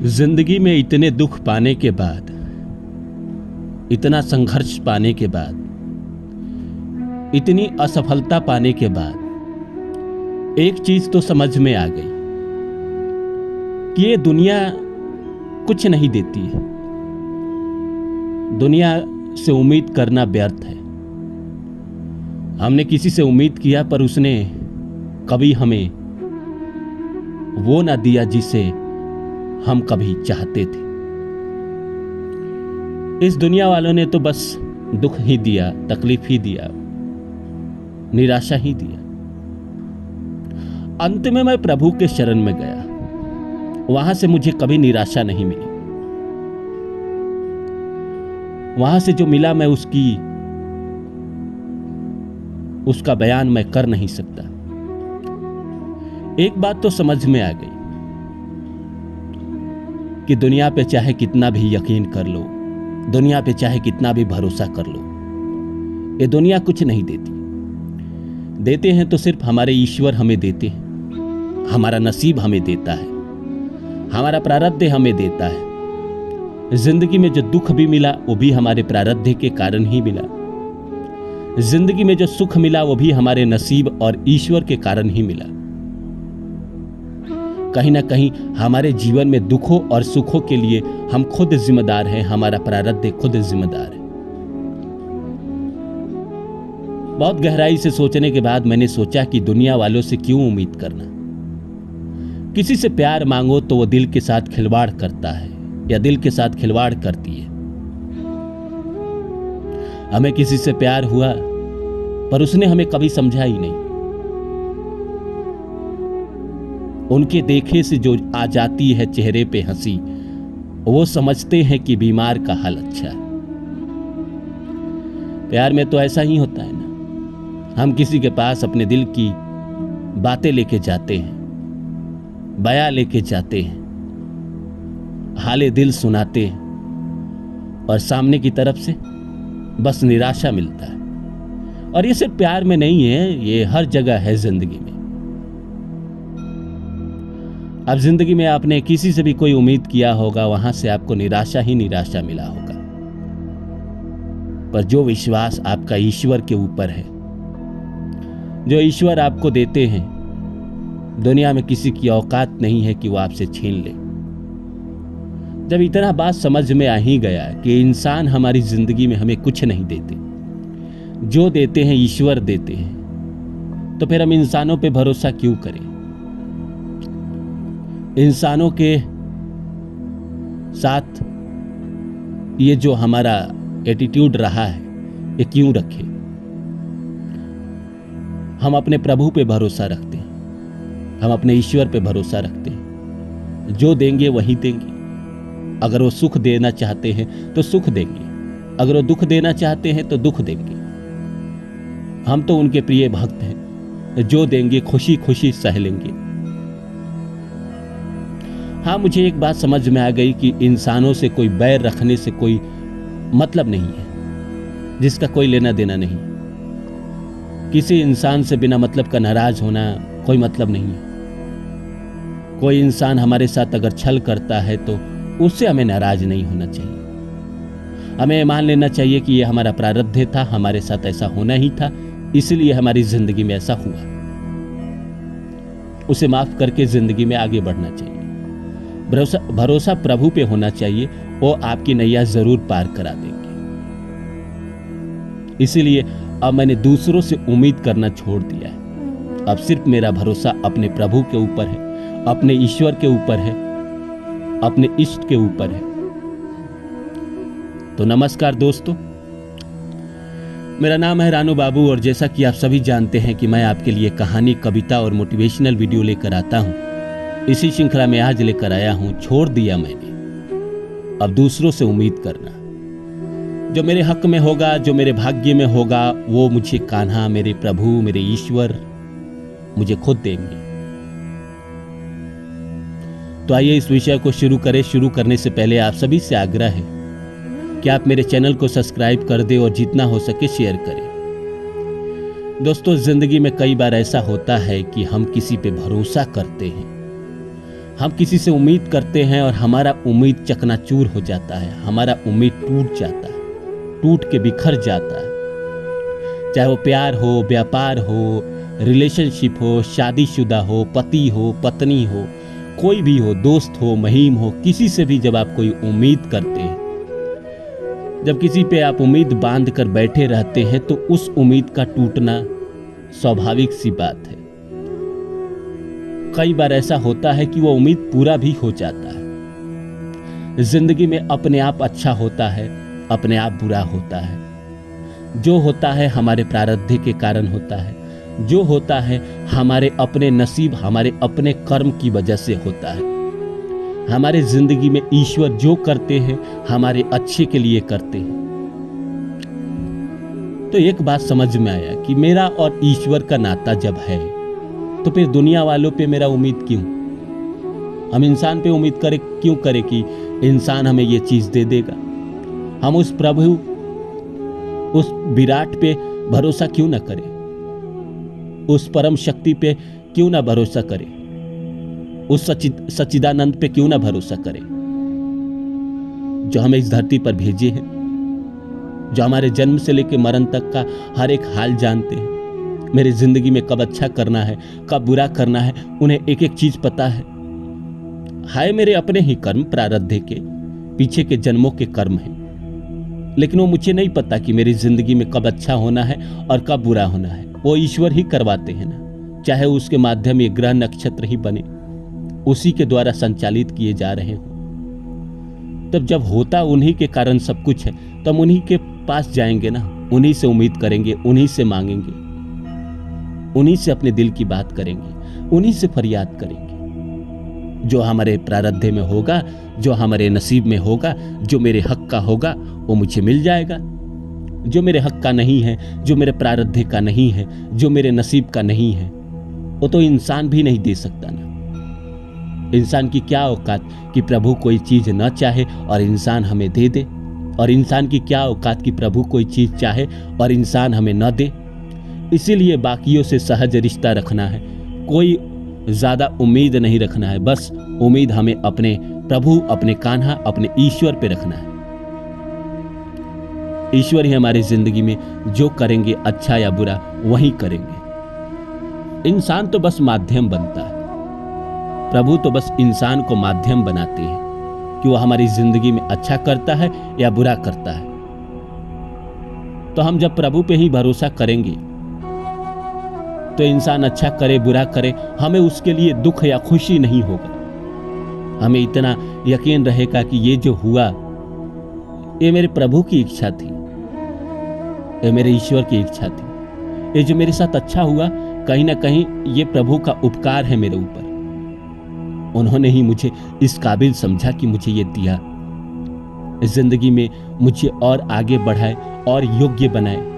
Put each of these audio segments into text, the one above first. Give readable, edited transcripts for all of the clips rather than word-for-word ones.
जिंदगी में इतने दुख पाने के बाद, इतना संघर्ष पाने के बाद, इतनी असफलता पाने के बाद एक चीज तो समझ में आ गई कि ये दुनिया कुछ नहीं देती है। दुनिया से उम्मीद करना व्यर्थ है। हमने किसी से उम्मीद किया पर उसने कभी हमें वो ना दिया जिसे हम कभी चाहते थे। इस दुनिया वालों ने तो बस दुख ही दिया, तकलीफ ही दिया, निराशा ही दिया। अंत में मैं प्रभु के शरण में गया। वहां से मुझे कभी निराशा नहीं मिली। वहां से जो मिला मैं उसका बयान मैं कर नहीं सकता। एक बात तो समझ में आ गई कि दुनिया पे चाहे कितना भी यकीन कर लो, दुनिया पे चाहे कितना भी भरोसा कर लो, ये दुनिया कुछ नहीं देती। देते हैं तो सिर्फ हमारे ईश्वर हमें देते हैं, हमारा नसीब हमें देता है, हमारा प्रारब्ध हमें देता है। जिंदगी में जो दुख भी मिला वो भी हमारे प्रारब्ध के कारण ही मिला। जिंदगी में जो सुख मिला वो भी हमारे नसीब और ईश्वर के कारण ही मिला। कहीं ना कहीं हमारे जीवन में दुखों और सुखों के लिए हम खुद जिम्मेदार हैं, हमारा प्रारब्ध खुद जिम्मेदार है। बहुत गहराई से सोचने के बाद मैंने सोचा कि दुनिया वालों से क्यों उम्मीद करना। किसी से प्यार मांगो तो वो दिल के साथ खिलवाड़ करता है या दिल के साथ खिलवाड़ करती है। हमें किसी से प्यार हुआ पर उसने हमें कभी समझा ही नहीं। उनके देखे से जो आ जाती है चेहरे पे हंसी, वो समझते हैं कि बीमार का हाल अच्छा है। प्यार में तो ऐसा ही होता है ना। हम किसी के पास अपने दिल की बातें लेके जाते हैं, बयां लेके जाते हैं, हाले दिल सुनाते हैं और सामने की तरफ से बस निराशा मिलता है। और ये सिर्फ प्यार में नहीं है, ये हर जगह है जिंदगी में। अब जिंदगी में आपने किसी से भी कोई उम्मीद किया होगा, वहां से आपको निराशा ही निराशा मिला होगा। पर जो विश्वास आपका ईश्वर के ऊपर है, जो ईश्वर आपको देते हैं, दुनिया में किसी की औकात नहीं है कि वो आपसे छीन ले। जब इतना बात समझ में आ ही गया कि इंसान हमारी जिंदगी में हमें कुछ नहीं देते, जो देते हैं ईश्वर देते हैं, तो फिर हम इंसानों पे भरोसा क्यों करें? इंसानों के साथ ये जो हमारा एटीट्यूड रहा है, ये क्यों रखें? हम अपने प्रभु पे भरोसा रखते हैं, हम अपने ईश्वर पे भरोसा रखते हैं। जो देंगे वही देंगे। अगर वो सुख देना चाहते हैं तो सुख देंगे, अगर वो दुख देना चाहते हैं तो दुख देंगे। हम तो उनके प्रिय भक्त हैं, जो देंगे खुशी खुशी सह लेंगे। हाँ, मुझे एक बात समझ में आ गई कि इंसानों से कोई बैर रखने से कोई मतलब नहीं है, जिसका कोई लेना देना नहीं। किसी इंसान से बिना मतलब का नाराज होना कोई मतलब नहीं है। कोई इंसान हमारे साथ अगर छल करता है तो उससे हमें नाराज नहीं होना चाहिए। हमें मान लेना चाहिए कि यह हमारा प्रारब्ध था, हमारे साथ ऐसा होना ही था, इसलिए हमारी जिंदगी में ऐसा हुआ। उसे माफ करके जिंदगी में आगे बढ़ना चाहिए। भरोसा प्रभु पे होना चाहिए, वो आपकी नैया जरूर पार करा देंगे। इसीलिए अब मैंने दूसरों से उम्मीद करना छोड़ दिया है। अब सिर्फ मेरा भरोसा अपने प्रभु के ऊपर है, अपने ईश्वर के ऊपर है, अपने इष्ट के ऊपर है। तो नमस्कार दोस्तों, मेरा नाम है रानू बाबू और जैसा कि आप सभी जानते हैं कि मैं आपके लिए कहानी, कविता और मोटिवेशनल वीडियो लेकर आता हूं। इसी श्रृंखला में आज लेकर आया हूं छोड़ दिया मैंने अब दूसरों से उम्मीद करना। जो मेरे हक में होगा, जो मेरे भाग्य में होगा, वो मुझे कान्हा, मेरे प्रभु, मेरे ईश्वर मुझे खुद देंगे। तो आइए इस विषय को शुरू करें। शुरू करने से पहले आप सभी से आग्रह है कि आप मेरे चैनल को सब्सक्राइब कर दें और जितना हो सके शेयर करें। दोस्तों, जिंदगी में कई बार ऐसा होता है कि हम किसी पे भरोसा करते हैं, हम किसी से उम्मीद करते हैं और हमारा उम्मीद चकनाचूर हो जाता है, हमारा उम्मीद टूट जाता है, टूट के बिखर जाता है। चाहे वो प्यार हो, व्यापार हो, रिलेशनशिप हो, शादीशुदा हो, पति हो, पत्नी हो, कोई भी हो, दोस्त हो, मुहिम हो, किसी से भी जब आप कोई उम्मीद करते हैं, जब किसी पे आप उम्मीद बांध कर बैठे रहते हैं तो उस उम्मीद का टूटना स्वाभाविक सी बात है। कई बार ऐसा होता है कि वो उम्मीद पूरा भी हो जाता है। जिंदगी में अपने आप अच्छा होता है, अपने आप बुरा होता है। जो होता है हमारे प्रारब्ध के कारण होता है, जो होता है हमारे अपने नसीब, हमारे अपने कर्म की वजह से होता है। हमारे जिंदगी में ईश्वर जो करते हैं हमारे अच्छे के लिए करते हैं। तो एक बात समझ में आया कि मेरा और ईश्वर का नाता जब है तो फिर दुनिया वालों पे मेरा उम्मीद क्यों? हम इंसान पे उम्मीद क्यों करें कि इंसान हमें ये चीज दे देगा? हम उस प्रभु, उस विराट पे भरोसा क्यों ना करें? उस परम शक्ति पे क्यों ना भरोसा करें? उस सच्चिदानंद पे क्यों ना भरोसा करें जो हमें इस धरती पर भेजे हैं, जो हमारे जन्म से लेकर मरण तक का हर एक हाल जानते हैं। मेरी जिंदगी में कब अच्छा करना है, कब बुरा करना है, उन्हें एक एक चीज पता है। हाय मेरे अपने ही कर्म, प्रारब्ध के पीछे के जन्मों के कर्म हैं, लेकिन वो मुझे नहीं पता कि मेरी जिंदगी में कब अच्छा होना है और कब बुरा होना है। वो ईश्वर ही करवाते हैं ना, चाहे उसके माध्यम ये ग्रह नक्षत्र ही बने, उसी के द्वारा संचालित किए जा रहे हो। तब जब होता उन्हीं के कारण सब कुछ है, तब उन्हीं के पास जाएंगे ना, उन्हीं से उम्मीद करेंगे, उन्हीं से मांगेंगे, उन्हीं से अपने दिल की बात करेंगे, उन्हीं से फरियाद करेंगे। जो हमारे प्रारब्ध में होगा, जो हमारे नसीब में होगा, जो मेरे हक का होगा वो मुझे मिल जाएगा। जो मेरे हक का नहीं है, जो मेरे प्रारब्ध का नहीं है, जो मेरे नसीब का नहीं है, वो तो इंसान भी नहीं दे सकता ना। इंसान की क्या औकात कि प्रभु कोई चीज न चाहे और इंसान हमें दे दे, और इंसान की क्या औकात कि प्रभु कोई चीज चाहे और इंसान हमें न दे। इसीलिए बाकियों से सहज रिश्ता रखना है, कोई ज्यादा उम्मीद नहीं रखना है, बस उम्मीद हमें अपने प्रभु, अपने कान्हा, अपने ईश्वर पे रखना है। ईश्वर ही हमारी जिंदगी में जो करेंगे, अच्छा या बुरा, वही करेंगे। इंसान तो बस माध्यम बनता है, प्रभु तो बस इंसान को माध्यम बनाते हैं कि वो हमारी जिंदगी में अच्छा करता है या बुरा करता है। तो हम जब प्रभु पे ही भरोसा करेंगे तो इंसान अच्छा करे, बुरा करे, हमें उसके लिए दुख या खुशी नहीं होगा। हमें इतना यकीन रहेगा कि ये जो हुआ ये मेरे प्रभु की इच्छा थी, ये मेरे ईश्वर की इच्छा थी। ये जो मेरे साथ अच्छा हुआ, कहीं ना कहीं ये प्रभु का उपकार है मेरे ऊपर। उन्होंने ही मुझे इस काबिल समझा कि मुझे ये दिया, इस जिंदगी में मुझे और आगे बढ़ाए और योग्य बनाए।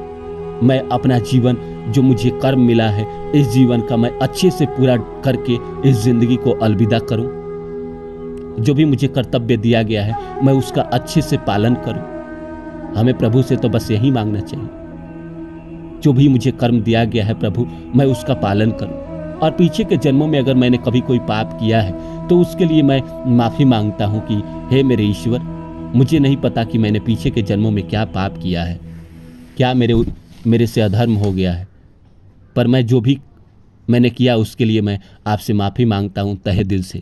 मैं अपना जीवन, जो मुझे कर्म मिला है, इस जीवन का मैं अच्छे से पूरा करके इस जिंदगी को अलविदा करूं। जो भी मुझे कर्तव्य दिया गया है मैं उसका अच्छे से पालन करूं। हमें प्रभु से तो बस यही मांगना चाहिए, जो भी मुझे कर्म दिया गया है प्रभु, मैं उसका पालन करूं। और पीछे के जन्मों में अगर मैंने कभी कोई पाप किया है तो उसके लिए मैं माफी मांगता हूं कि हे मेरे ईश्वर, मुझे नहीं पता कि मैंने पीछे के जन्मों में क्या पाप किया है, क्या मेरे से अधर्म हो गया है, पर मैं जो भी मैंने किया उसके लिए मैं आपसे माफी मांगता हूं तहे दिल से।